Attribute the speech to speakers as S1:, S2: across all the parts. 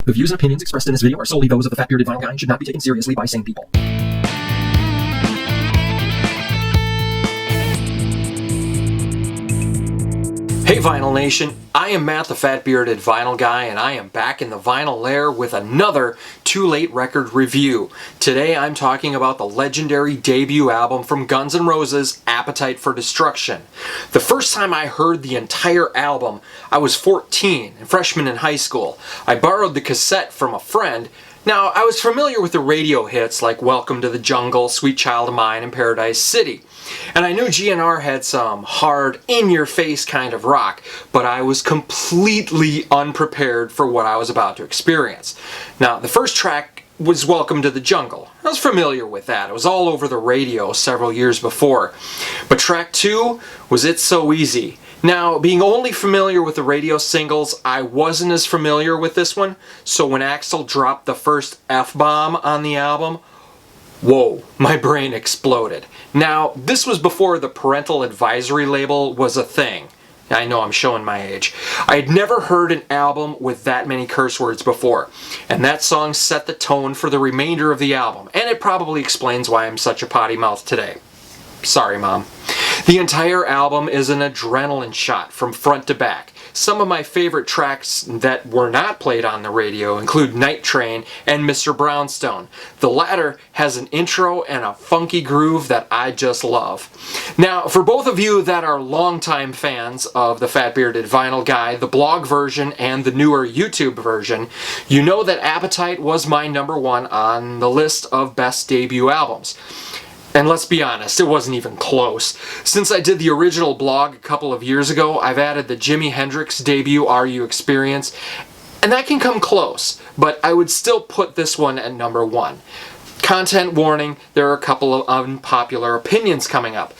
S1: The views and opinions expressed in this video are solely those of the Fat Bearded Vinyl Guy and should not be taken seriously by sane people. Hey Vinyl Nation, I am Matt the Fat Bearded Vinyl Guy and I am back in the vinyl lair with another Too Late record review. Today I'm talking about the legendary debut album from Guns N' Roses, Appetite for Destruction. The first time I heard the entire album, I was 14, a freshman in high school. I borrowed the cassette from a friend. Now, I was familiar with the radio hits like Welcome to the Jungle, Sweet Child of Mine, and Paradise City. And I knew GNR had some hard, in-your-face kind of rock, but I was completely unprepared for what I was about to experience. Now, the first track was Welcome to the Jungle. I was familiar with that. It was all over the radio several years before. But track 2 was It's So Easy. Now, being only familiar with the radio singles, I wasn't as familiar with this one, so when Axl dropped the first F-bomb on the album, whoa, my brain exploded. Now, this was before the parental advisory label was a thing. I know I'm showing my age. I had never heard an album with that many curse words before, and that song set the tone for the remainder of the album, and it probably explains why I'm such a potty mouth today. Sorry, Mom. The entire album is an adrenaline shot from front to back. Some of my favorite tracks that were not played on the radio include Night Train and Mr. Brownstone. The latter has an intro and a funky groove that I just love. Now, for both of you that are longtime fans of the Fat Bearded Vinyl Guy, the blog version and the newer YouTube version, you know that Appetite was my #1 on the list of best debut albums. And let's be honest, it wasn't even close. Since I did the original blog a couple of years ago, I've added the Jimi Hendrix debut Are You Experience, and that can come close, but I would still put this one at #1. Content warning, there are a couple of unpopular opinions coming up.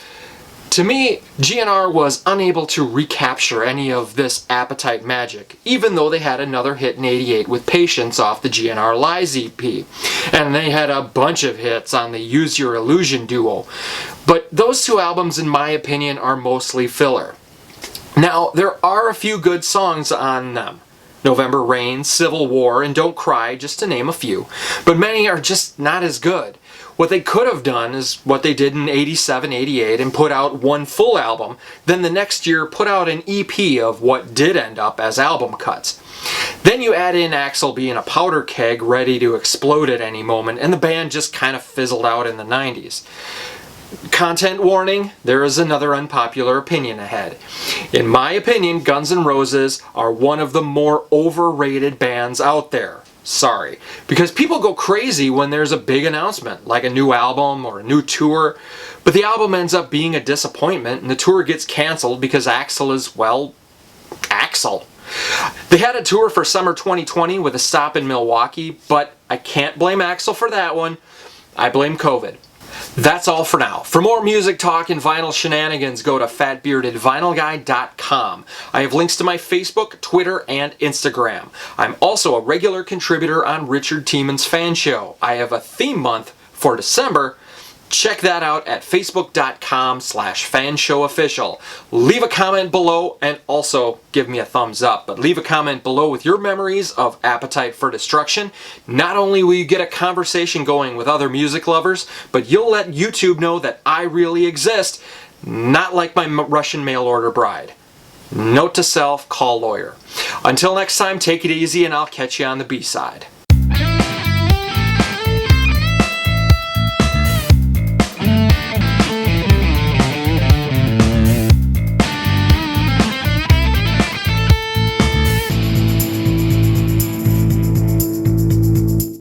S1: To me, GNR was unable to recapture any of this Appetite magic, even though they had another hit in '88 with Patience off the GNR Lies EP. And they had a bunch of hits on the Use Your Illusion duo. But those two albums, in my opinion, are mostly filler. Now, there are a few good songs on them. November Rain, Civil War, and Don't Cry, just to name a few. But many are just not as good. What they could have done is what they did in '87, '88 and put out one full album, then the next year put out an EP of what did end up as album cuts. Then you add in Axl being a powder keg ready to explode at any moment, and the band just kind of fizzled out in the '90s. Content warning, there is another unpopular opinion ahead. In my opinion, Guns N' Roses are one of the more overrated bands out there. Sorry. Because people go crazy when there's a big announcement, like a new album or a new tour, but the album ends up being a disappointment and the tour gets canceled because Axl is, well, Axl. They had a tour for summer 2020 with a stop in Milwaukee, but I can't blame Axl for that one. I blame COVID. That's all for now. For more music talk and vinyl shenanigans, go to fatbeardedvinylguy.com. I have links to my Facebook, Twitter, and Instagram. I'm also a regular contributor on Richard Tiemann's Fan Show. I have a theme month for December. Check that out at facebook.com/fanshowofficial. Leave a comment below and also give me a thumbs up. But leave a comment below with your memories of Appetite for Destruction. Not only will you get a conversation going with other music lovers, but you'll let YouTube know that I really exist, not like my Russian mail order bride. Note to self, call lawyer. Until next time, take it easy and I'll catch you on the B-side.